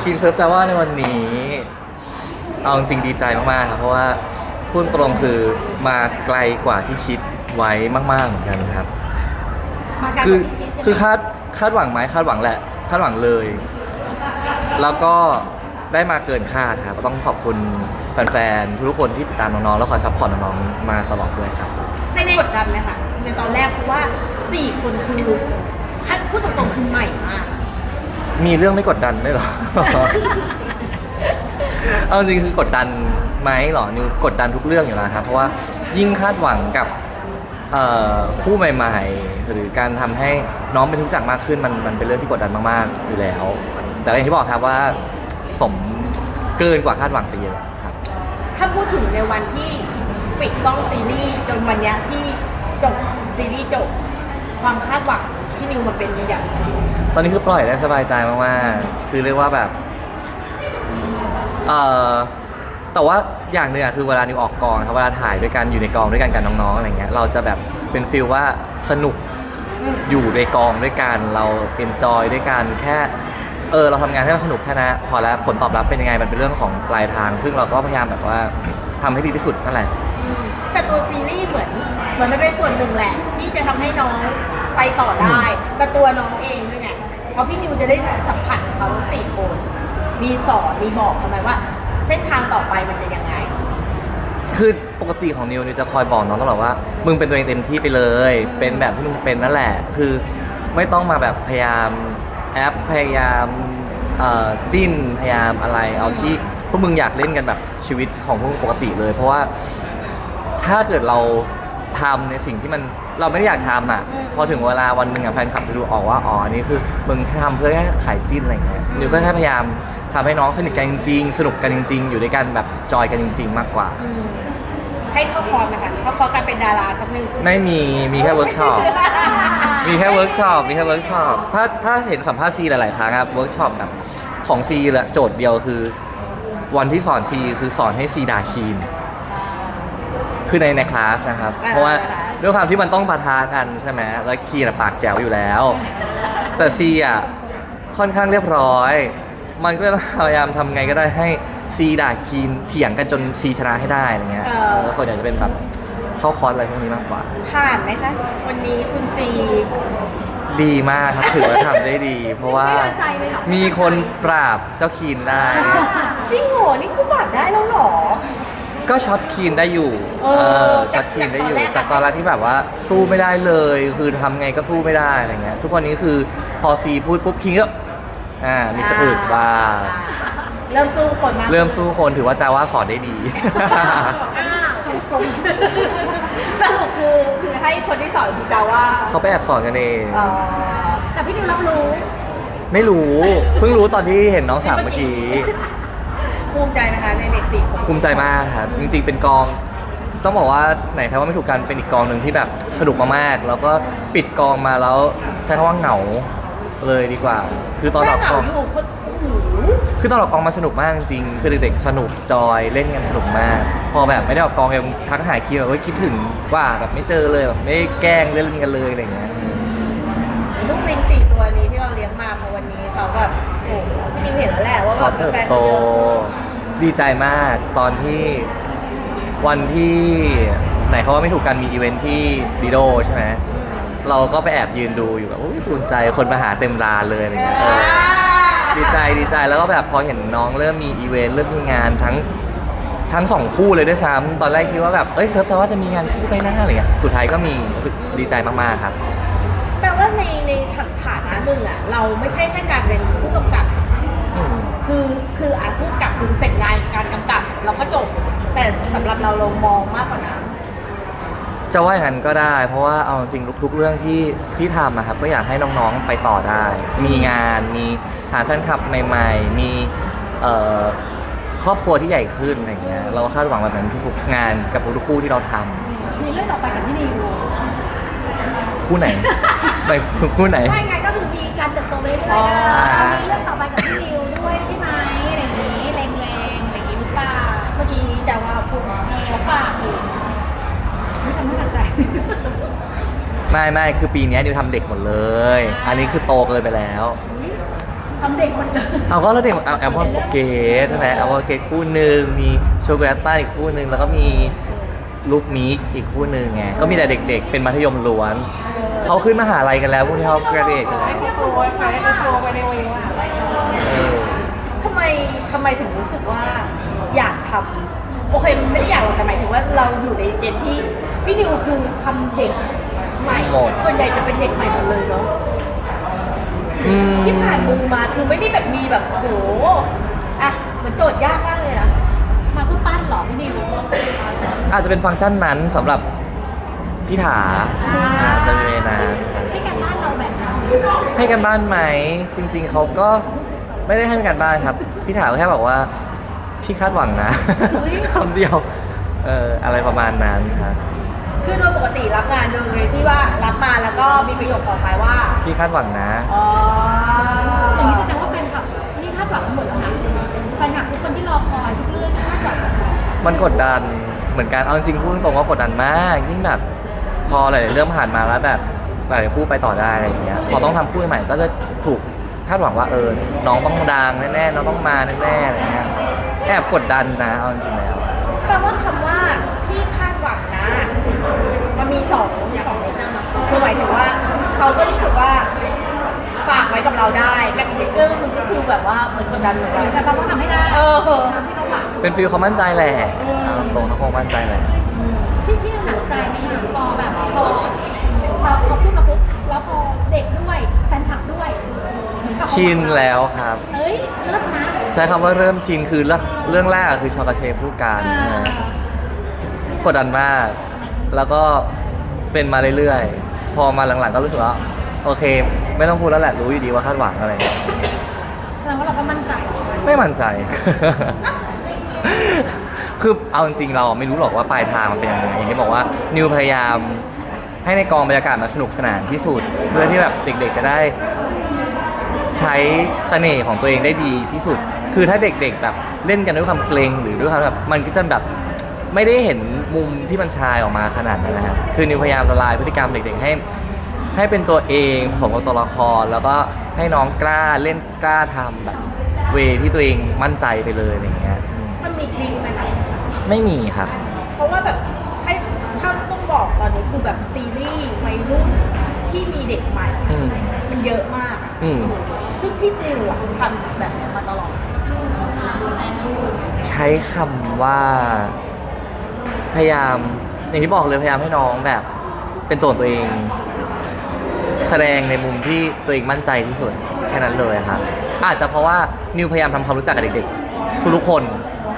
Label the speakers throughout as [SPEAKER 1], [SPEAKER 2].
[SPEAKER 1] ทีมเซิร์ฟจาว่าในวันนี้เอาจริงดีใจมากๆครับเพราะว่าพูดตรงคือมาไกลกว่าที่คิดไว้มากๆเหมือนกันครับคือคาดหวังไหมคาดหวังแหละคาดหวังเลยแล้วก็ได้มาเกินคาดครับก็ต้องขอบคุณแฟนๆทุกคนที่ติดตามน้องๆแล้วคอยซัพพอร์ตน้องๆมาตลอดด้วยครับ
[SPEAKER 2] ในกดดันไหมคะในตอนแรกเพราะว่า4คนคือถ้าพูดตรงๆคือใหม่มาก
[SPEAKER 1] มีเรื่องไม่กดดันไหมหรอ เอาจริงคือกดดันไหมหรอนิวกดดันทุกเรื่องอยู่แล้วครับเพราะว่ายิ่งคาดหวังกับคู่ใหม่ๆหรือการทำให้น้องเป็นรู้จักมากขึ้นมันเป็นเรื่องที่กดดันมากๆอยู่แล้ว แต่อย่างที่บอกครับว่าสมเกินกว่าคาดหวังไปเยอะครับ
[SPEAKER 2] ถ้าพูดถึงในวันที่ปิดกล้องซีรีส์จนวันนี้ที่จบซีรีส์จบความคาดหวังที่นิวมันเป็นอย่างไร
[SPEAKER 1] ตอนนี้คือปล่อยได้สบายใจมากๆคือเรียกว่าแบบแต่ว่าอย่างหนึ่งคือเวลานิวออกกองครับเวลาถ่ายด้วยกันอยู่ในกองด้วยกันกับน้องๆอะไรเงี้ยเราจะแบบเป็นฟีลว่าสนุกอยู่ในกองด้วยกันเราเอนจอยด้วยกันแค่เราทำงานให้มันสนุกแค่นั้นพอแล้วผลตอบรับเป็นยังไงมันเป็นเรื่องของปลายทางซึ่งเราก็พยายามแบบว่าทำให้ดีที่สุดนั่นแหละ
[SPEAKER 2] แต่ตัวซีรีส์เหมือนมันเป็นส่วนหนึ่งแหละที่จะทำให้น้องไปต่อได้แต่ตัวน้องเองด้วยไงเพราะพี่นิวจะได้สัมผัสกับเขาทั้ง4คนมีสอนมีบอกทำไมว่าเส้นทางต่อไปมันจะยังไง
[SPEAKER 1] คือปกติของนิวจะคอยบอกน้องตลอดว่ามึงเป็นตัวเองเต็มที่ไปเลยเป็นแบบที่มึงเป็นนั่นแหละคือไม่ต้องมาแบบพยายามแอปพยายามจิ้นพยายามอะไรเอาที่พวกมึงอยากเล่นกันแบบชีวิตของพวกมึงปกติเลยเพราะว่าถ้าเกิดเราทำในสิ่งที่มันเราไม่ได้อยากทำอ่ะพอถึงเวลาวันหนึ่งแฟนคลับจะดูออกว่าอ๋อนี่คือมึงทำเพื่อแค่ขายจิ้นอะไรเงี้ยนิวก็แค่พยายามทำให้น้องสนิทกันจริงๆสนุกกันจริงๆอยู่ด้วยกันแบบจอยกันจริงๆมากกว่า
[SPEAKER 2] ให้เข้าคอร์สนะคะเข้าคอร์สการเป็นดาราสักนึง
[SPEAKER 1] ไม่มีแค่เวิร์กช็อปมีแค่เวิร์กช็อปถ้าเห็นสัมภาษณ์ซีหลายๆครั้งครับเวิร์กช็อปแบบของซีแหละโจทย์เดียวคือวันที่สอนซีคือสอนให้ซีด่าคีนคือในคลาสนะครับเพราะว่าด้วยความที่มันต้องปะทะกันใช่ไหมแล้วคีนปากแจ๋วอยู่แล้วแต่ซีอ่ะค่อนข้างเรียบร้อยมันก็พยายามทำไงก็ได้ให้ซีด่าคีนเถียงกันจนซีชนะให้ได้อะไรเงี้ยส่วนใหญ่จะเป็นแบบเข้าคอร์สอะไรพวกนี้มากกว่า
[SPEAKER 2] ผ่านไหมคะวันนี้คุณซี
[SPEAKER 1] ดีมากครับถือว่าทำได้ดีเพราะว่ามีคนปราบเจ้าคีนได้
[SPEAKER 2] จริงเหรอนี่คือปราบได้แล้วหรอ
[SPEAKER 1] ก็ช็อตคีนได้อยู่ช็อตคีนได้อยู่จากตอนแรกที่แบบว่าสู้ไม่ได้เลยคือทำไงก็สู้ไม่ได้อะไรเงี้ยทุกวันนี้คือพอซีพูดปุ๊บคีนก็มีสะอึกบ้าง
[SPEAKER 2] เริ่มสู้คนมาก
[SPEAKER 1] เริ่มสู้คนถือว่าจาว่าสอนได้ดี
[SPEAKER 2] สรุปคือให้คนที่สอนจาว่า
[SPEAKER 1] เขาไปแอบสอนกันเอง
[SPEAKER 2] แต่พี่นิวรับรู้
[SPEAKER 1] ไม่รู้เพิ่งรู้ตอนที่เห็นน้องสาวเมื่อกี้
[SPEAKER 2] ภูมิใจนะคะในเด็ก4คน
[SPEAKER 1] ภูมิใจมากครับจริงๆเป็นกองต้องบอกว่าไหนครับว่าไม่ถูกกันเป็นอีกกองหนึ่งที่แบบสนุกมากๆแล้วก็ปิดกองมาแล้วใช้คำว่าเหงาเลยดีกว่าคือตอนออกกองคือตอนออกกองมาสนุกมากจริงๆคือเด็กๆสนุกจอยเล่นกันสนุกมากพอแบบไม่ได้ออกกองยังทักหาคิวแบบว่าคิดถึงว่าแบบไม่เจอเลยแบบไม่แกล้งเล่นกันเลยอะไรเงี้ย
[SPEAKER 2] ลูกลิง4ตัวนี้ที่เราเลี้ยงมาพอวันนี้เขาแบบโอ้พี่นิวเห็นแล้วแหละว่าแบบ
[SPEAKER 1] เติบโตดีใจมากตอนที่วันที่ไหนเขาว่าไม่ถูกกันมีอีเวนท์ที่ดีโดใช่ไหมเราก็ไปแอบยืนดูอยู่แบบภูมิใจคนมาหาเต็มร้านเลยอะไรเงี้ยดีใจแล้วก็แบบพอเห็นน้องเริ่มมีอีเวนต์เริ่มมีงานทั้ง2คู่เลยด้วยซ้ำตอนแรกคิดว่าแบบเซิร์ฟจะว่าจะมีงานคู่ไปหน้าอะไรเงี้ยสุดท้ายก็มีรู้สึกดีใจมากๆครับ
[SPEAKER 2] แปลว่าในฐานะหนึ่งอ่ะเราไม่ใช่แค่การเป็นผู้กำกับคือผู้กำกับคือเสร็จงานการกำกับเราก็จบแต่สำหรับเรามองมากกว่านั้น
[SPEAKER 1] จะว่าอย่างนั้นก็ได้เพราะว่าเอาจริงทุกเรื่องที่ทำนะครับก็อยากให้น้องๆไปต่อได้มีงานมีฐานแฟนคลับใหม่ๆมีครอบครัวที่ใหญ่ขึ้นอะไรเงี้ยเราก็คาดหวังแบบนั้นทุกๆงานกับทุกคู่ที่เราท
[SPEAKER 2] ำมีเรื่องต่อไปกับพี่นิว
[SPEAKER 1] คู่ไหนไปคู่ไหน
[SPEAKER 2] ไม่ไงก็คือมีการเติบโตไปเรื่อยๆมีเรื่องต่อไปกับพี่นิวด้วยใช่ไหมอะไรอย่างนี้แรงๆอะไรอย่างนี้หรือเปล่าเมื่อกี้จะว่าพูดแล้วฝากคุณไม่ทำให้หนักใจ
[SPEAKER 1] ไม่คือปีนี้นิวทำเด็กหมดเลยอันนี้คือโตเกินไปแล้ว
[SPEAKER 3] ทำเด็กหมดเลย
[SPEAKER 1] เอาก็แล้วเด็กแอลมอนโปเกตใช่ไหมแอลมอนโปเกตคู่หนึ่งมีโชโกแลตต้าอีกคู่หนึ่งแล้วก็มีลูกมิกอีกคู่หนึ่งไงก็มีแต่เด็กๆ เป็นมัธยมล้วนเขาขึ้นมหาลัยกันแล้วพวกที่เขา graduate กันแล้วเออ
[SPEAKER 2] ทำไมถึงรู้สึกว่าอยากทำโอเคไม่ได้อยากหรอกแต่หมายถึงว่าเราอยู่ในเจนที่พี่นิวคือทำเด็กใหม่ส่วนใหญ่จะเป็นเด็กใหม่หมดเลยเนาะ ที่ผ่านมือมาคือไม่ได้แบบมีแบบโหอ่ะมันโจทย์ยากมากเลยนะ
[SPEAKER 3] มาเพื่อปั้นเหรอพี่นิว
[SPEAKER 1] อาจจะเป็นฟังก์ชันนั้นสำหรับพี่ถาอาจจะเป็นนะ
[SPEAKER 3] ให้การบ้านเราแบบนั้น
[SPEAKER 1] ให้กันบ้านไหมจริง ๆเขาก็ไม่ได้ให้เป็นการบ้านครับพี่ถาก็แค่บอกว่าพี่คาดหวังนะ คำเดียวอะไรประมาณนั้นครับ
[SPEAKER 2] คือโดยปกติรับงานโดยที่ว่ารับมาแล้วก็มีประโยคต่อไปว่า
[SPEAKER 1] พี่คาดหวังนะ
[SPEAKER 2] อ๋อ
[SPEAKER 3] อย่างนี้แสดงว่าแฟนคลับนี่คาดหวังทั้งหมดแล้วนะแฟนคลับทุกคนที่รอคอยทุกเรื่องคาดหวังหมดแล้ว
[SPEAKER 1] มันกดดันเหมือนกันเอาจริงๆพูดตรงๆว่ากดดันมากยิ่งแบบพอหลายๆเรื่องผ่านมาแล้วแบบหลายๆคู่ไปต่อได้อะไรอย่างเงี้ยพอต้องทำคู่ใหม่ก็จะถูกคาดหวังว่าน้องต้องดังแน่ๆน้องต้องมาแน่ๆอะไรเงี้ยแอบกดดันนะเอาจริงๆแล้ว
[SPEAKER 2] แปลว่าคำว่าพี่คาดหวังนะ มันมีสองในหน้าคือหมายถึงว่าเขาก็รู้สึกว่าฝากไว้กับเราได้กับอีกเรื่องนึงก็คือแบบว่าเหมือนกดดันเหมือนกัน
[SPEAKER 3] แต่เราต้องทำให้ได้
[SPEAKER 2] เออ
[SPEAKER 3] ที่เขาหวัง
[SPEAKER 1] เป็นฟีลเขามั่นใจแหละเอาตรงเขาคงมั่นใจแหละ
[SPEAKER 3] พี่นิวหนักใจไหมอะพอแบบพอพูดมาปุ๊บแล้วพอเด็กด้วยแฟนคลับด้วยเหมือนกับ
[SPEAKER 1] ชินแล้วครับ
[SPEAKER 3] เอ้ยเลิศนะ
[SPEAKER 1] ใช้คำว่าเริ่มชินคือเรื่องแรกอะคือชอกาเชพูดกัน กดดันมาก แล้วก็เป็นมาเรื่อยๆ พอมาหลังๆก็รู้สึกว่าโอเค ไม่ต้องพูดแล้วแหละ รู้อยู่ดีว่าคาดหวังอะไรอย่างเงี้ย
[SPEAKER 3] แสดงว่าเราก็มั่นใจ
[SPEAKER 1] ไม่มั่นใจ คือเอาจริงๆเราไม่รู้หรอกว่าปลายทางมันเป็นยังไงอย่างที่บอกว่านิวพยายามให้ในกองบรรยากาศมันสนุกสนานที่สุด เพื่อที่แบบเด็กๆจะได้ใช้เสน่ห์ของตัวเองได้ดีที่สุด คือถ้าเด็กๆแบบเล่นกันด้วยความเกรงหรือด้วยความแบบมันก็จะแบบไม่ได้เห็นมุมที่มันชายออกมาขนาดนั้นนะครับคือนิวพยายามละลายพฤติกรรมเด็กๆให้เป็นตัวเองผสมกับตัวละครแล้วก็ให้น้องกล้าเล่นกล้าทำแบบเวที่ตัวเองมั่นใจไปเลยอะไรอย่างเงี้ย
[SPEAKER 2] มันมีทริคไหมคะ
[SPEAKER 1] ไม่มีครับ
[SPEAKER 2] เพราะว่าแบบถ้าต้องบอกตอนนี้คือแบบซีรีส์วัยรุ่นที่มีเด็กใหม่
[SPEAKER 1] อืม
[SPEAKER 2] มันเยอะมากอะ
[SPEAKER 1] อืม
[SPEAKER 2] ซึ่งพี่นิวอะทำแบบนี้มาตลอด
[SPEAKER 1] ใช้คำว่าพยายามอย่างที่บอกเลยพยายามให้น้องแบบเป็นตัวของตัวเอง แสดงในมุมที่ตัวเองมั่นใจที่สุดแค่นั้นเลยครับอาจจะเพราะว่านิวพยายามทำความรู้จักกับเด็กๆทุกๆคน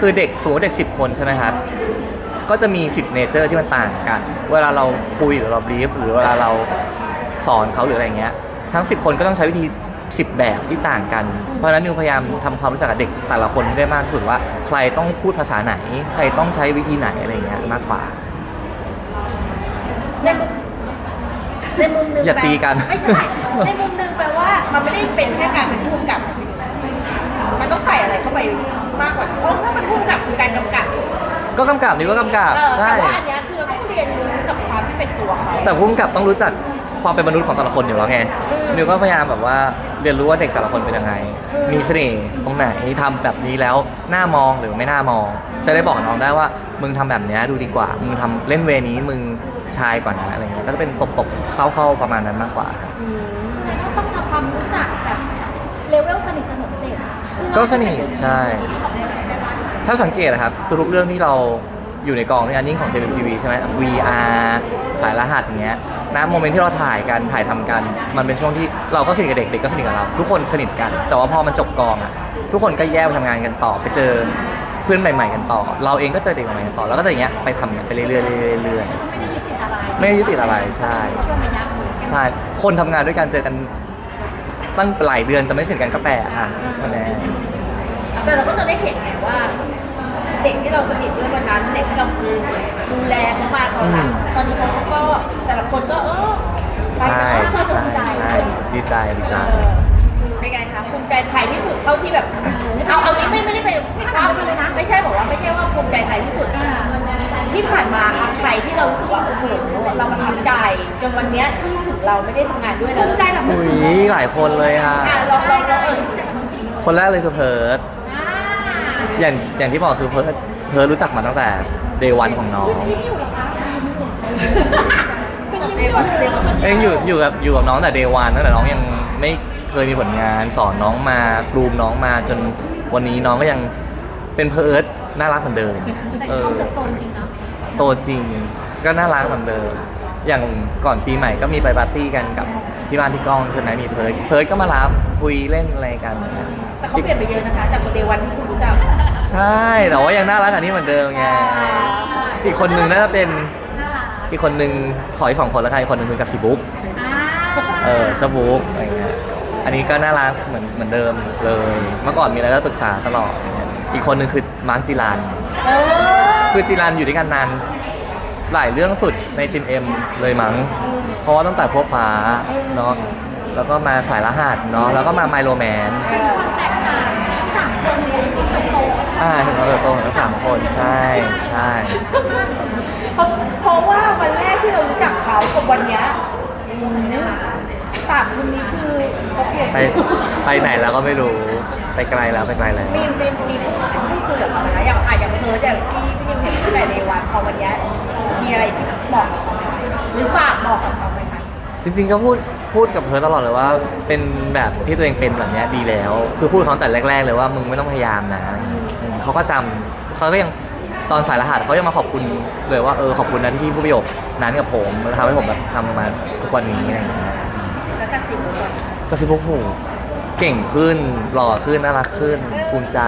[SPEAKER 1] คือเด็กสมมติเด็ก10 คนใช่ไหมครับก็จะมี10เนเจอร์ที่มันต่างกัน เวลาเราคุยหรือเราบรีฟหรือเวลาเราสอนเขาหรืออะไรเงี้ยทั้ง10 คนก็ต้องใช้วิธี10 แบบที่ต่างกันเพราะฉะนั้นนิวพยายามทำความรู้จักกับเด็กแต่ละคนให้ได้มากที่สุดว่าใครต้องพูดภาษาไหนใครต้องใช้วิธีไหนอะไรเงี้ยมากกว่า
[SPEAKER 2] ในมุมหนึง
[SPEAKER 1] อย่าตีกัน
[SPEAKER 2] ไม่ใช่ในมุมหนึงแปลว่ามันไม่ได้เป็นแค่การเป็นผู้กำกับทีเดียวมันต้องใส่อะไรเข้าไปมากกว่านั้นเพราะถ้าเป็นผู้กำกับคือการกำกับ
[SPEAKER 1] ก็กำกับนิวก็กำกับ
[SPEAKER 2] แต่
[SPEAKER 1] ใช่
[SPEAKER 2] ว่าอันเนี้ยคือเราต้องเรียนรู้กับความที่เป็นตัวเขา
[SPEAKER 1] แต่ผู้กำกับต้องรู้จักความเป็นมนุษย์ของแต่ละคนอยู่แล้วไง นิวก็พยายามแบบว่าเรียนรู้ว่าเด็กแต่ละคนเป็นยังไง มีเสน่ห์ตรงไหนทำแบบนี้แล้วน่ามองหรือไม่น่ามอง จะได้บอกน้องได้ว่ามึงทำแบบเนี้ยดูดีกว่า มึงทำเล่นเวนี้มึงชายกว่านะอะไรเงี้ย ก็จะเป็นตบๆเข้าๆประมาณนั้นมากกว่าครับ
[SPEAKER 3] แสดงว่าต้องทำความรู้จักแบบเลเวลสนิทสนมเด็ก
[SPEAKER 1] ก็สนิทใช่ ถ้าสังเกตนะครับทุกๆเรื่องที่เราอยู่ในกองด้วยกันยิ่งของ JMTV ใช่ไหม VR สายรหัสอย่างเงี้ยนะโมเมนต์ที่เราถ่ายกันถ่ายทำกัน มันเป็นช่วงที่เราก็สนิทกับเด็กเด็กก็สนิทกับเรา ทุกคนสนิทกัน แต่ว่าพอมันจบกองอ่ะทุกคนก็แยกไปทำงานกันต่อไปเจอเพื่อนใหม่ๆกันต่อ เราเองก็เจอเด็กใหม่ๆกันต่อแล้วก็จะอย่างเงี้ยไปทำกันไปเรื่อยๆเรื่อย
[SPEAKER 3] ไม่ได้ยึดติดอะไร
[SPEAKER 1] ๆไม่ได้ยึดติดอะไรใช่
[SPEAKER 3] ช่วงระยะหนึ่ง
[SPEAKER 1] ใช่คนทำงานด้วยกันเจอกันตั้งหลายเดือนจะไม่สนิทกันก็แปลกอ่ะใช่ไหม
[SPEAKER 2] แต่เราก็จะได้เห็นไงว่า เด็กที่เราสนิทด้วยวันนั้น เด็กที่เราดูแลเขามาตอนหลังตอนนี้เขาก็แต่ละคนก็ไป
[SPEAKER 1] ใช่
[SPEAKER 2] เนอะ
[SPEAKER 1] ใช่ใช่ดีใจดีใจ
[SPEAKER 2] เป็นไงคะภูมิใจใครที่สุดเท่าที่แบบเอานี้ไม่ได้ไปไม่ใช่บอกว่าไม่ใช่ว่าภูมิใจใครที่สุด ที่ผ่านมาอะใครที่เรารู้สึกว่าโอ้โหเราประทับใจจนวันเนี้ยที่ถึงเราไม่ได้ทำงานด้วยแล้ว
[SPEAKER 3] ภูมิใจแบบนึกถึง
[SPEAKER 1] อุ้ยหลายคนเลยอ่ะ
[SPEAKER 2] ลอง
[SPEAKER 1] คนแรกเลยคือเพิร์ด
[SPEAKER 3] อ่า
[SPEAKER 1] อย่างที่บอกคือเพิร์ดรู้จักมาตั้งแต่เดย์วันของน้อง
[SPEAKER 3] พี่อยู่เหรอคะเป็นยังอยู่
[SPEAKER 1] เองอยู่กับน้องแต่เดย์วันตั้งแต่น้องยังไม่เคยมีผลงานสอนน้องมากรูมน้องมาจนวันนี้น้องก็ยังเป็นเพิร์ดน่ารักเหมือนเดิม
[SPEAKER 3] แต่เขาเติบโตจริงเนาะ
[SPEAKER 1] โตจริงก็น่ารักเหมือนเดิม อย่างก่อนปีใหม่ก็มีไปปาร์ตี้กันกับที่บ้านพี่ก้องใช่ไหมมีเพิร์ดก็มารับคุยเล่นอะไรกัน
[SPEAKER 2] แต่เขาเปลี่ยนไปเยอะนะคะจากเดวันที่คุณรู้จัก
[SPEAKER 1] ใช่แต่ว่ายังน่ารักอันนี้เหมือนเดิมไงอีกคนนึงน่าจะเป็น
[SPEAKER 3] น่ารัก
[SPEAKER 1] อีกคนนึงขออีก2 คนแล้วกันอีกคนนึงคือกัสซิบุ๊ก
[SPEAKER 3] อ่า
[SPEAKER 1] เจ้าบุ๊กอะไรเงี้ยอันนี้ก็น่ารักเหมือนเดิมเลย เมื่อก่อนมีอะไรก็ปรึกษาตลอดอย่างเงี้ยอีกคนนึงคือมาร์คจิรัน
[SPEAKER 2] เออ
[SPEAKER 1] คือจิรันอยู่ด้วยกันนานหลายเรื่องสุดในจิมเอ็มเลยมั้งเพราะว่าตั้งแต่พวกฟ้าเนาะแล้วก็มาสายรหัสเนาะแล้วก็มาไมโลแมน
[SPEAKER 3] เป็นความแตกต่างทั้งสามคนเลยที่เติบโต
[SPEAKER 1] เห็นเราเติบโตทั้ง3 คนใช่ใช่
[SPEAKER 3] มากจริง
[SPEAKER 2] เพราะว่าวันแรกที่เรารู้จักเขากับวันเนี้ยสามคนนี้คือเขาเปลี่ยน
[SPEAKER 1] ไปไหนแล้วก็ไม่รู้ไปไกลแล้วไปไกลแล้ว
[SPEAKER 2] มีพูดคุยกับเขาไหมคะอย่างเพิร์ดอย่างที่พี่นิวเห็นตั้งแต่ในวันพอวันเนี้ยมีอะไรที่บอกกับเขาไหมคะหรือฝากบอกกับเขาไหมคะ
[SPEAKER 1] จริงๆก็พูดกับเพิร์ทตลอดเลยว่าเป็นแบบที่ตัวเองเป็นแบบเนี้ยดีแล้ว คือพูดเขาตั้งแต่แรกๆเลยว่ามึงไม่ต้องพยายามนะเขาก็จำเขาก็ยังตอนสายรหัสเขายังมาขอบคุณเลยว่าขอบคุณนะที่พูดประโยคนั้นกับผมแล้วทำให้ผมแบบทำมาทุกวันนี้อะไรอย่างเงี้ย
[SPEAKER 2] แล้วก็สิบคน
[SPEAKER 1] ก็สิพวกโหเก่งขึ้นหล่อขึ้นน่ารักขึ้นภูมิใจ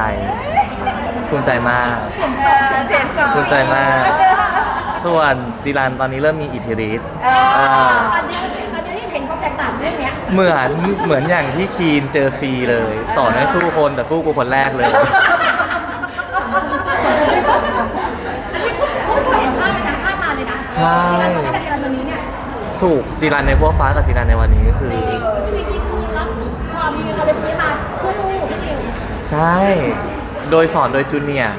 [SPEAKER 1] มาก
[SPEAKER 2] เสียงสอง
[SPEAKER 1] ภูมิใจมาก ส่วนจิรันตอนนี้เริ่มมีอิทธิฤทธิ์
[SPEAKER 3] อันนี้ที่เห็นความแตกต่างเรื่องเนี้ย
[SPEAKER 1] เหมือนอย่างที่คีนเจอซีเลย สอนให้สู้คนแต่สู้กูคนแรกเลย
[SPEAKER 3] อันนี้เขาไม่เคยเห็นภาพเลยนะภาพมาเลยนะ
[SPEAKER 1] ใช่
[SPEAKER 3] ที่เราตั้งแต่ที่เราวันนี้เนี่ย
[SPEAKER 1] ถูกจิรันในพวกฟ้ากับจิรันในวันนี้คือ
[SPEAKER 3] จริงๆคือรับความมีอะไรพวกนี้มาเพื่อสู้พี่นิว
[SPEAKER 1] ใช่ โดยสอนโดยจูเนียร์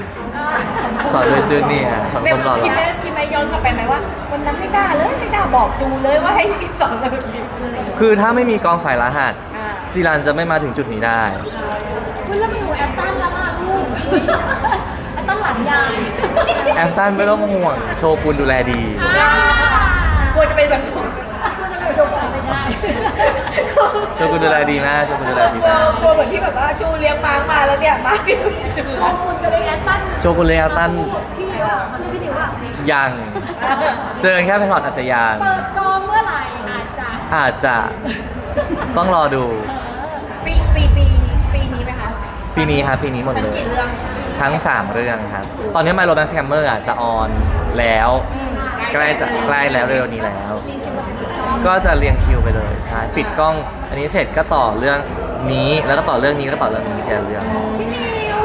[SPEAKER 1] สอนโดยจูเนียร์สอน
[SPEAKER 2] ไม่
[SPEAKER 1] คนหล่อ
[SPEAKER 2] คิดไหมย้อนกลับไปไหมว่าวันนั้นไม่น่าบอกจูเลยว่าให้สอนแบบนี้
[SPEAKER 1] คือถ้าไม่มีกองสายรหัสจิรันจะไม่มาถึงจุดนี้ได้
[SPEAKER 3] คุณเริ่มอยู่แอสตันแล้วล่ะลูกแอสตันหลังยาย
[SPEAKER 1] แอสตันไม่ต้องห่วงโชกุนดูแลดี
[SPEAKER 2] กลัวจะเป็นแบบทุก
[SPEAKER 3] คุณจะไปชมอะไรไม่ใช่
[SPEAKER 1] โชกุนดูแลดีมากโชกุนดูแลดี
[SPEAKER 2] กลัว
[SPEAKER 1] มาก
[SPEAKER 2] กลัวเหมือนที่แบบว่าจูเลี้ยงม้ามาแล้วเนี่ยม้า
[SPEAKER 3] โชกุนกับแอสตัน
[SPEAKER 1] โชกุนเลอาตัน
[SPEAKER 3] พี่นิวมาซื้อพี่นิวอ่ะ
[SPEAKER 1] ยังเจอกันแค่ไพลอตอาจจะยัง
[SPEAKER 3] เปิดกองเมื่อไหร่อาจจะ
[SPEAKER 1] ต้องรอดู
[SPEAKER 2] ปีนี้ไหมคะ
[SPEAKER 1] ปีนี้ครับปีนี้หมด
[SPEAKER 2] ทั้ง
[SPEAKER 1] เลย
[SPEAKER 2] กี่เรื่อง
[SPEAKER 1] ทั้ง 3 เรื่องครับ ตอนนี้ My Romance Scammer จะออนแล้ว ใกล้แล้วเร็วนี้แล้ว
[SPEAKER 3] มีคิวกับจอม
[SPEAKER 1] ก็จะเรียงคิวไปเลยใช่ปิดกล้อง อันนี้เสร็จก็ต่อเรื่องนี้แล้วก็ต่อเรื่องนี้ก็ต่อเรื่องนี้ทีละเรื่อง
[SPEAKER 3] พี่นิว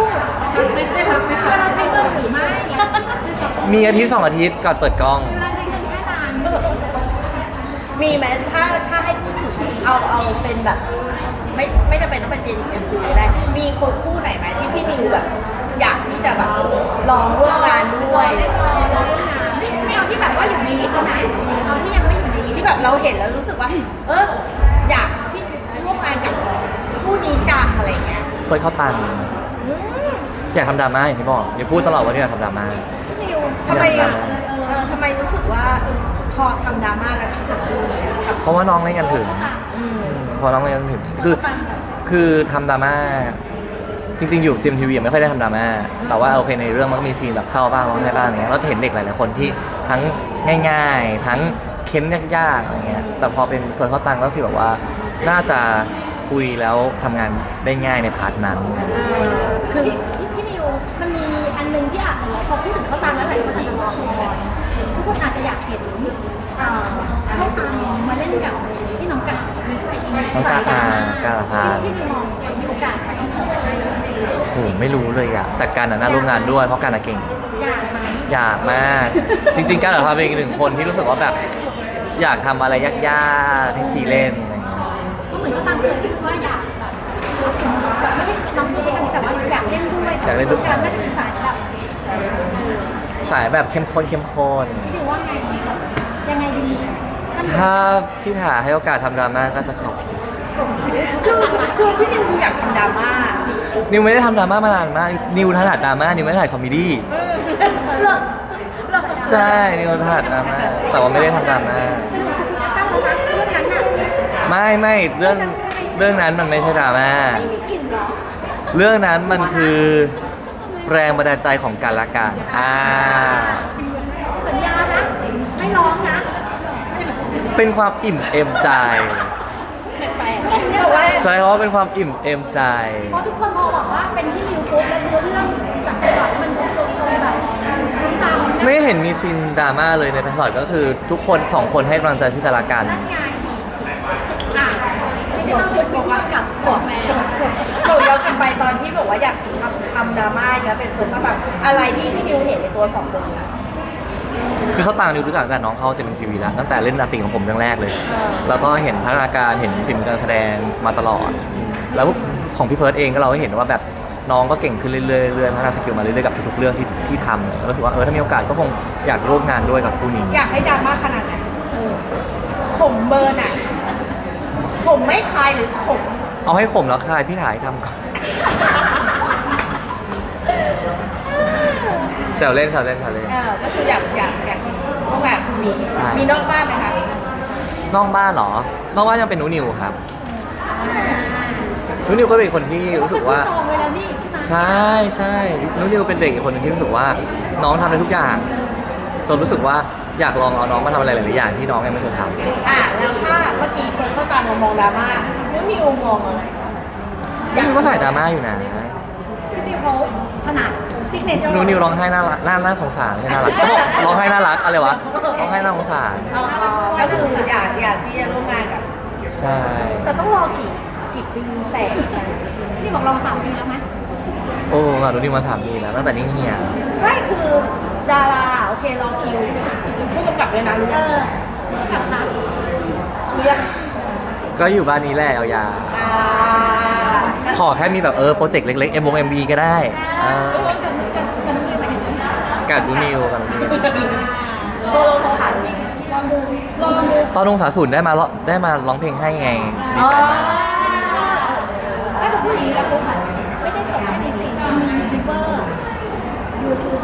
[SPEAKER 3] ไม่ใช่ครับเวลาใช้เงินหรือไม่
[SPEAKER 1] มีอาทิตย์2 อาทิตย์ก่อนเปิดกล้อง
[SPEAKER 3] เวลาใช้เงินแค่นาน
[SPEAKER 2] มีไหมถ้าให้พูดถึงเอาเป็นแบบ ไม่จำเป็นต้องเป็นเจนิคเป็นคูได้ มีคนคู่ไหนไหมที่พี่นิวแบบ อยากที่จะแบบลองร่วมงานด้วย
[SPEAKER 3] ได้ก่อนเราร่วมงานไม่เอาที่แบบว่าอยู่ในลิสต์เขาไหนเอาที่ยังไม่อยู่ในลิสต์
[SPEAKER 2] ที่แบบเราเห็นแล้วรู้สึกว่า อยากที่ร่วมงานกับคู่นี้จังอะไรเงี้ย
[SPEAKER 1] เฟิร์สเข้าตังค์
[SPEAKER 2] อืม
[SPEAKER 1] อยากทำดราม่าอย่างที่บอกอย่าพูดตลอดว่าอยากทำดราม่า
[SPEAKER 3] พี่นิว
[SPEAKER 2] ทำไม
[SPEAKER 1] อยากท
[SPEAKER 2] ทำไมรู้สึกว่าพอทำดราม่าแล้วคิดถึงคู่เนี่ยครับ
[SPEAKER 1] เพราะว่าน้องเล่นกันถึง
[SPEAKER 2] อืม
[SPEAKER 1] พอน้องเล่นกันถึงคือทำดราม่าจริงๆอยู่จิมทีวีไม่ค่อยได้ทำดราม่าแต่ว่าโอเคในเรื่องมันก็มีซีนแบบเศร้าบ้างร้องไห้บ้างอะไรเงี้ยเราจะเห็นเด็กหลายๆคนที่ทั้งง่ายๆ ทั้งเค้นยากๆอะไรเงี้ยแต่พอเป็นเฟิร์สเข้าตังก็ฟีลแบบว่าน่าจะคุยแล้วทำงานได้ง่ายในพาร์ทนั้น
[SPEAKER 2] คือ
[SPEAKER 3] พี่นิวมันมีอันนึงที่อาจจะพอพูดถึงเขาตามแล้วหลายคนอาจจะรอคอยทุกคนอาจจะอยากเห็นเขาตามมาเล่นกับพี่น้องกา
[SPEAKER 1] น้องกาการพา
[SPEAKER 3] ที่มีมองมีโอกาสไหม
[SPEAKER 1] โหไม่รู้เลยอะแต่การน่าร่วมงานด้วยเพราะการน่ะเก่ง
[SPEAKER 3] อยากไหม
[SPEAKER 1] อยากมาก จริงๆการเป็นอีกหนึ่งคนที่รู้สึกว่าแบบอยากทำอะไรยากๆให้ชีเล่นอะไรเงี้ย
[SPEAKER 3] ก็เหมือนเขาตามเคยพูดว่าอยากแบบไม่ใช่น้องไม่ใช่คำแต่ว่าอยากเล่นด้วยการไม่ใช่สายแบบ
[SPEAKER 1] สายแบบเข้มข้นเข้มข้น
[SPEAKER 3] พี่ว่าไงยังไงดี
[SPEAKER 1] ถ้าพี่ถาให้โอกาสทำดราม่าก็จะขอบคุณ
[SPEAKER 2] คือพี่นิวอยากทำดราม่า
[SPEAKER 1] นิวไม่ได้ทำดราม่ามานานมากนิวถนัดดราม่านิวไม่ได้ถ่ายคอมเมดี้
[SPEAKER 2] เหรอเหรอ
[SPEAKER 1] ใช่นิวถนัดดราม่าแต่ว่าไม่ได้ทำดราม่า
[SPEAKER 3] ไม่รู้จะคุณจะตั้งแล้วนะเรื่องนั้นน่ะ
[SPEAKER 1] ไม่เรื่องนั้นมันไม่ใช่ดราม่า
[SPEAKER 3] ไม่มีกลิ่นเหรอ
[SPEAKER 1] เรื่องนั้นมันคือแรงบันดาลใจของกันและกัน
[SPEAKER 3] สัญญานะไม่ร้องนะ
[SPEAKER 1] เป็นความอิ่มเอมใจ
[SPEAKER 2] บอกว่า
[SPEAKER 1] ใช่เพราะว่าเป็นความอิ่มเอมใจ
[SPEAKER 3] เพราะทุกคนพอบอกว่าเป็นที่นิวปุ๊บแล้วเนื้อเรื่องจากตลอดมันดูทรงๆแบบน้ำตามัน
[SPEAKER 1] ไม่เห็นมีซีนดราม่าเลยในพลอตก็คือทุกคนสองคนให้กำลังใจซึ่งกันและกัน
[SPEAKER 3] นั่นไงอ่ะดิจิตอลฟุตบอกว่ากับกดแม่
[SPEAKER 2] เราย้อนกลับไปตอนที่บอกว่าอยากทำดราม่าเนี่ยเป็นคนแบบอะไรที่พี่นิวเห็นในตัวสองคนอะ
[SPEAKER 1] คือเขาต่างนิวรู้จักตั้งแต่น้องเข้าเจมินทีวีแล้วตั้งแต่เล่นนาติของผมเรื่องแรกเลย แล้วก็เห็นพัฒนาการเห็นฝีมือการแสดงมาตลอด แล้วของพี่เฟิร์สเองก็เราก็เห็นว่าแบบน้องก็เก่งขึ้นเรื่อยๆพัฒนาสกิลมาเรื่อยๆกับทุกๆเรื่องที่ทำแล้วรู้สึกว่าถ้ามีโอกาสก็คงอยากร่วมงานด้วยกับคู่นี้
[SPEAKER 2] อยากให้ดราม่าขนาดไหนขมเบอร์ไหนขมไม่คลายหรือขม
[SPEAKER 1] เอาให้ขมแล้วคายพี่ถ่ายทำก่อนแซวเล่น
[SPEAKER 2] ก็คืออยากต้องแบบมี
[SPEAKER 1] ใช่
[SPEAKER 2] มีนอกบ้านไหมคะ
[SPEAKER 1] นอกบ้านเหรอ นอกบ้านยังเป็นนูนิวครับนูนิวก็เป็นคนที่รู้สึกว่า
[SPEAKER 3] จองไว้แล้วนี่ใช่ไหม
[SPEAKER 1] ใช่นูนิวเป็นเด็กอีกคนหนึงที่รู้สึกว่าน้องทำได้ทุกอย่างจนรู้สึกว่าอยากลองเอาน้องมาทำอะไรหลายๆอย่างที่น้องยังไม่เคยทำ
[SPEAKER 2] แล้วถ้าเมื่อกี้เฟิร์นเข้าตามมองดราม่าแล้วนิวมองอะไร
[SPEAKER 1] นูนิวก็ใส่ดราม่าอยู่นะ
[SPEAKER 3] พี่นิวเขาถนัดซิกเนเจอร์
[SPEAKER 1] นูนิวร้องไห้น่ารักน่าสงสารไม่ใช่น่ารักจะบอกร้องไห้น่ารักอะไรวะร้องไห้น่าสงสาร
[SPEAKER 2] ก็คืออยากที่จะร่วมงานกับ
[SPEAKER 1] ใช่
[SPEAKER 2] แต่ต้องรอกี่ปีแสน
[SPEAKER 3] พี่บอกเรา3 ปีแล้วไหม
[SPEAKER 1] โอ้กับนูนิวมา3 ปีแล้วตั้งแต่นิ่งเฮีย
[SPEAKER 2] ไม่คือดาราโอเครอคิวผู้กำกับเลยนะรู้
[SPEAKER 3] เอ
[SPEAKER 2] ยัง
[SPEAKER 3] อกับนัด
[SPEAKER 2] รู้ยัง
[SPEAKER 1] ก็อยู่บ้านนี้แหละยาวๆขอแค่มีแบบโปรเจกต์เล็กๆMV ก็ได้
[SPEAKER 3] กันนิวไปไหน
[SPEAKER 1] กับนูนิวกับนูนิว
[SPEAKER 2] โทรหาดู
[SPEAKER 3] ลองดู
[SPEAKER 1] ตอนลงสาสูนได้มาร้องเพลงให้ไงดีใจมาก
[SPEAKER 3] ถ้าผมพูดอย่างนี้แล้วปุ๊บไม่ใช่จบแค่ในสิ่งมียูทูบ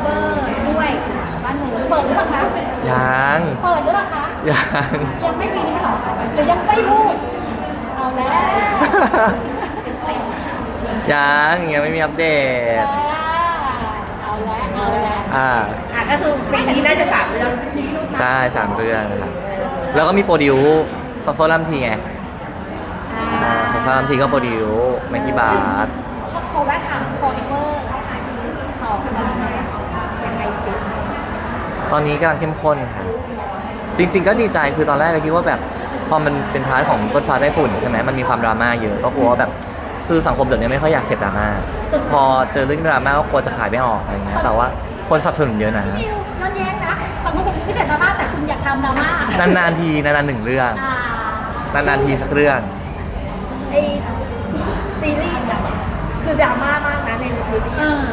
[SPEAKER 3] เบอร์ด้วยบ้านหนูเปิดหรือเปล่าคะ
[SPEAKER 1] ยัง
[SPEAKER 3] เปิดหรือเปล่าคะ
[SPEAKER 1] ยัง
[SPEAKER 3] ยังไม่มีหรอหรือยังไม่พูดเอาแล้ว
[SPEAKER 1] ยังไม่มีอัปเดต
[SPEAKER 3] เอาแล้ว
[SPEAKER 2] ก็คือปีนี้น่าจะ3 เรื่อง
[SPEAKER 1] ใช่3 เรื่องครับ แล้วก็มีโปรดิวซอฟโซลัมทีไงซอฟโซลัมทีก็โปรดิวแมกกี้บาร์
[SPEAKER 3] เขาแวะถาม forever 2ยังไงสิ
[SPEAKER 1] ตอนนี้กำลังเข้มข้นครับจริง ๆ ก็ดีใจคือตอนแรกก็คิดว่าแบบพอมันเป็นพาร์ทของต้นฟ้าใต้ฝุ่นใช่ไหมมันมีความดราม่าเยอะก็กลัวว่าแบบคือสังคมเดี๋ยวนี้ไม่ค่อยอยากเสพดราม่าพอเจอเรื่องดราม่าก็กลัวจะขายไม่ออกอะไรเงี้ยแต่ว่าคนสนับสนุนเยอะนะ
[SPEAKER 3] นิวย้อนแย้งนะสมมติจะพิเศษดราม่าแต่คุณอยากทำดราม่าน
[SPEAKER 1] านๆทีนานๆ1 เรื่อง
[SPEAKER 3] อ่าน
[SPEAKER 1] านๆทีสักเรื่อง
[SPEAKER 2] ไอซีรีส์เนี่ยคือดราม่ามากนะในลึก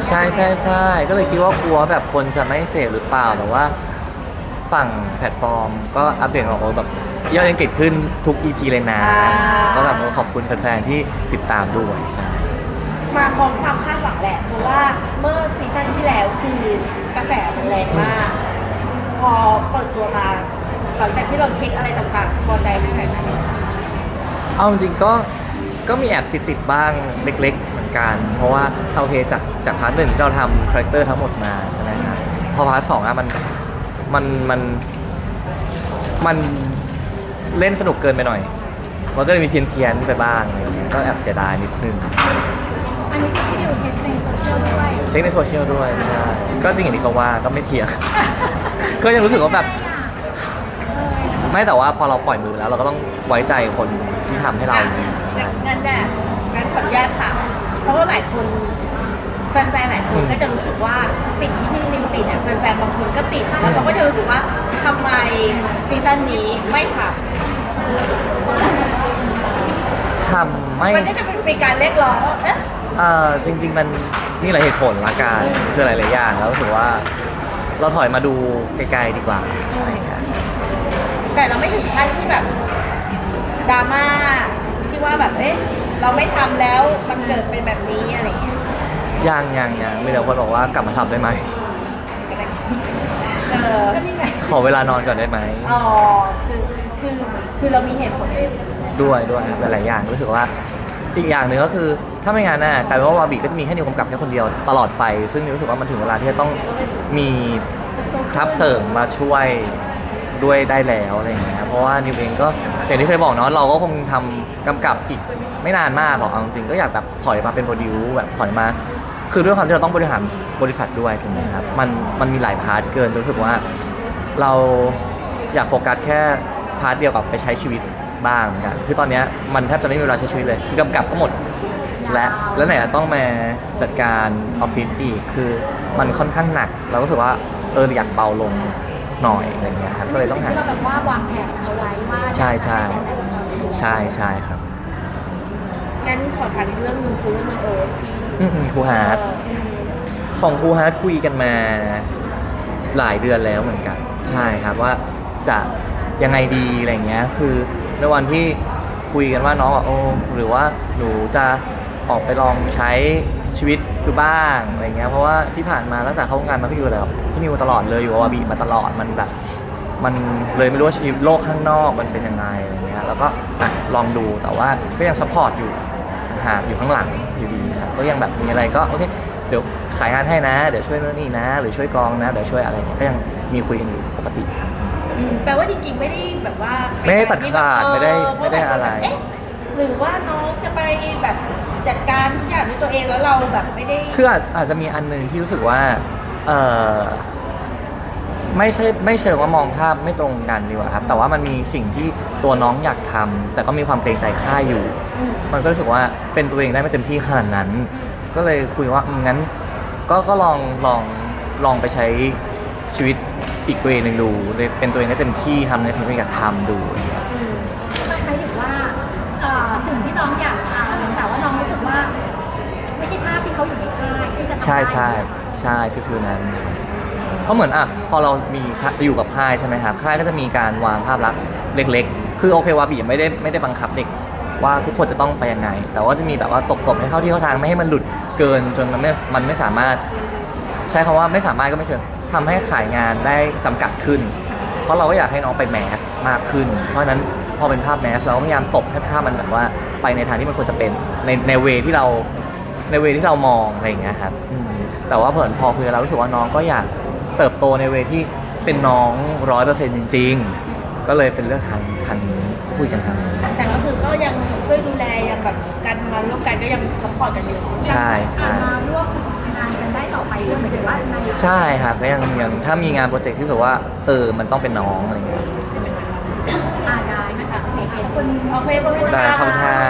[SPEAKER 1] ใช่ก็เลยคิดว่ากลัวแบบคนจะไม่เสพหรือเปล่าแต่ว่าฝั่งแพลตฟอร์ม ก็อัปเดตของแบบยอดยังเกิดขึ้นทุก EP เลยนะก็แบบขอบคุณแฟนๆที่ติดตามด้วยใช่
[SPEAKER 2] มาพร้อมความคาดหวังแหละเพราะว่าเมื่อซีซั่นที่แล้วคือกระแสมันแรงมาก พอเปิดตัวมาหลังจากที่เราเช็คอะไรต่างๆพอใจไหมคะ
[SPEAKER 1] เอาจริงๆก็มีแอบติดบ้างเล็กๆเหมือนกัน เพราะว่าโอเคจากพาร์ท 1ที่เราทำคาแรคเตอร์ทั้งหมดมาใช่ไหมครับพอพาร์ท 2มันเล่นสนุกเกินไปหน่อยมันก็เลยมีเพี้ยนไปบ้างอะไรอย่างเงี้ยก็แอบเสียดายนิดนึง
[SPEAKER 3] อันนี้คือที่นิวเช็คในโซเชียลด้วย
[SPEAKER 1] เช็คในโซเชียลด้วยใช่ก็จริงอย่างที่เขาว่าก็ไม่เถียง ก็ยังรู้สึกว่าแบบไม่แต่ว่าพอเราปล่อยมือแล้วเราก็ต้องไว้ใจคนที่ทำให้เราใช่
[SPEAKER 2] งั้นขออนุญาตถามเพราะว่าหลายคนแฟนๆหลายคนก็จะรู้สึกว่าสิ่งที่พี่นิวติดเนี่ยแฟนๆบางคนก็ติดแล้วเขาก็จะรู้สึกว่าทำไมซีซั่นนี้ไม่ท
[SPEAKER 1] ทำไม่
[SPEAKER 2] ำมันก็จะเป็นการเรียกร้องว่า
[SPEAKER 1] จริง ๆ มันมีหลายเหตุผลละกันคือหลายๆอย่างแล้วรู้สึกว่าเราถอยมาดูไกลๆดีกว่าอะไรอย่างเงี้ย
[SPEAKER 2] แต่เราไม่ถึงขั้นที่แบบดราม่าที่ว่าแบบเราไม่ทำแล้วมันเกิดเป็นแบบนี้อะไรอย่างเงี้ย
[SPEAKER 1] ยังมีแต่คนบอกว่ากลับมาทำได้ไหม
[SPEAKER 3] ก็นี่ไง
[SPEAKER 1] ขอเวลานอนก่อนได้ไหม
[SPEAKER 2] อ๋อคือคือเรามีเหตุผลเอง
[SPEAKER 1] ด้วยครับหลายๆอย่างรู้สึกว่าอีกอย่างหนึ่งก็คือถ้าไม่งั้นน่ะกลายเป็นว่าวาบิก็จะมีแค่นิวกำกับแค่คนเดียวตลอดไป ซึ่งนิวรู้สึกว่ามันถึงเวลาที่จะต้องมีทัพเสริมมาช่วยด้วยได้แล้วอะไรอย่างเงี้ยเพราะว่านิวเองก็อย่างที่เคยบอกเนาะเราก็คงทำกำกับอีกไม่นานมากหรอกเอาจริงๆก็อยากแบบถอยมาเป็นโปรดิวแบบถอยมา คือด้วยความที่เราต้องบริหารบริษัทด้วยถูกไหมครับมันมีหลายพาร์ทเกินจนรู้สึกว่าเราอยากโฟกัสแค่พาร์ทเดียวกับไปใช้ชีวิตบ้างเหมือนกันคือตอนเนี้ยมันแทบจะไม่มีเวลาใช้ชีวิตเลยคือกำกับก็หมดแล้วไหนจะต้องมาจัดการออฟฟิศอีกคือมันค่อนข้างหนักเราก็รู้สึกว่าอยากเบาลงหน่อยอะไรเงี้ยครับก็เลยต้องหา
[SPEAKER 3] ที่เราแบบว่าวางแผนเอาไว้ว่า
[SPEAKER 1] ใช่ครับ
[SPEAKER 2] งั้นขอถามอีกเรื่องหนึงคือเรื่องเอิร์ธที่
[SPEAKER 1] ครูฮาร์ดของครูฮาร์ดคุยกันมาหลายเดือนแล้วเหมือนกันใช่ครับว่าจะยังไงดีอะไรเงี้ยคือในวันที่คุยกันว่าน้องหรือว่าหนูจะออกไปลองใช้ชีวิตดูบ้างอะไรเงี้ยเพราะว่าที่ผ่านมาตั้งแต่เข้าวงการมาก็อยู่แล้วที่นิวตลอดเลยอยู่กับวาบีมาตลอดมันแบบมันเลยไม่รู้ว่าชีวิตโลกข้างนอกมันเป็นยังไงอะไรเงี้ยแล้วก็ลองดูแต่ว่าก็ยังซัพพอร์ตอยู่ห่างอยู่ข้างหลังอยู่ดีครับก็ยังแบบมีอะไรก็โอเคเดี๋ยวขายงานให้นะเดี๋ยวช่วยนู่นนี่นะหรือช่วยกองนะเดี๋ยวช่วยอะไรเงี้ยก็ยังมีคุยกันอยู่ปกติครับ
[SPEAKER 2] แปลว่าจริงๆไม่ได้แบบว่า
[SPEAKER 1] ไม่ได้ตัดขาดไม่ได้อะไร
[SPEAKER 2] เอ๊ะหรือว่าน้องจะไปแบบจัดการทุกอย่างด้วยตัวเองแล้วเราแบบไม่ได้
[SPEAKER 1] คืออาจจะมีอันหนึงที่รู้สึกว่าไม่เชิงว่ามองภาพไม่ตรงกันดีกว่าครับแต่ว่ามันมีสิ่งที่ตัวน้องอยากทำแต่ก็มีความเกรงใจค่ายอยู่ มันก็รู้สึกว่าเป็นตัวเองได้ไม่เต็มที่ขนาดนั้น ก็เลยคุยว่างั้นก็ลองไปใช้ชีวิตอีกเวย์หนึ่งดูเลยเป็นตัวเองได้เต็มที่ทำในสิ่งที่อยากทำดูอะไรอย่างเงี้ย
[SPEAKER 3] หมายถึงว่าสิ่งที่น้องอยากทำแต่ว่าน้องรู้สึกว่า ไม่ใช่ภาพที่เขาอยู่ในค่ายที่จะทำ
[SPEAKER 1] ใช่ฟิลนั้นเพราะเหมือนพอเรามีอยู่กับค่ายใช่ไหมครับค่ายก็จะมีการวางภาพลักษณ์เล็กๆคือโอเควาบีไม่ได้บังคับเด็กว่าทุกคนจะต้องไปยังไง แต่ว่าจะมีแบบว่าตบให้เข้าที่เข้าทางไม่ให้มันหลุดเกินจนมันไม่สามารถใช้คำว่าไม่สามารถก็ไม่เชิงทำให้ขายงานได้จำกัดขึ้น เพราะเราก็อยากให้น้องไปแมสมากขึ้น เพราะฉะนั้นพอเป็นภาพแมสเราก็พยายามตบให้ภาพมันแบบว่าไปในทางที่มันควรจะเป็นในเวที่เรามองอะไรอย่างเงี้ยครับแต่ว่าพอคุยกันแล้วรู้สึกว่าน้องก็อยากเติบโตในเวที่เป็นน้อง 100% จริงๆก็เลยเป็นเรื่องทางนี้คุยกันทางนี้
[SPEAKER 2] แต่ก็คือก็ยังช่วยดูแลยังแบบการทำงานร่วมกันก็ยังซัพพอร์ตกันอยู่
[SPEAKER 1] ใช่
[SPEAKER 3] มาร่วมงานกันได้ต่อไปด้วยหมายถึงว่าใน
[SPEAKER 1] ใช่ครับก็ยังถ้ามีงานโปรเจกต์ที่รู้สึกว่ามันต้องเป็นน้องอะไรอย่างเงี้ย
[SPEAKER 3] ได้นะคะโอเคขอบคุณ
[SPEAKER 2] โอเคขอบคุณ
[SPEAKER 1] ได้
[SPEAKER 2] ค่ะ
[SPEAKER 1] ขอบคุณครับ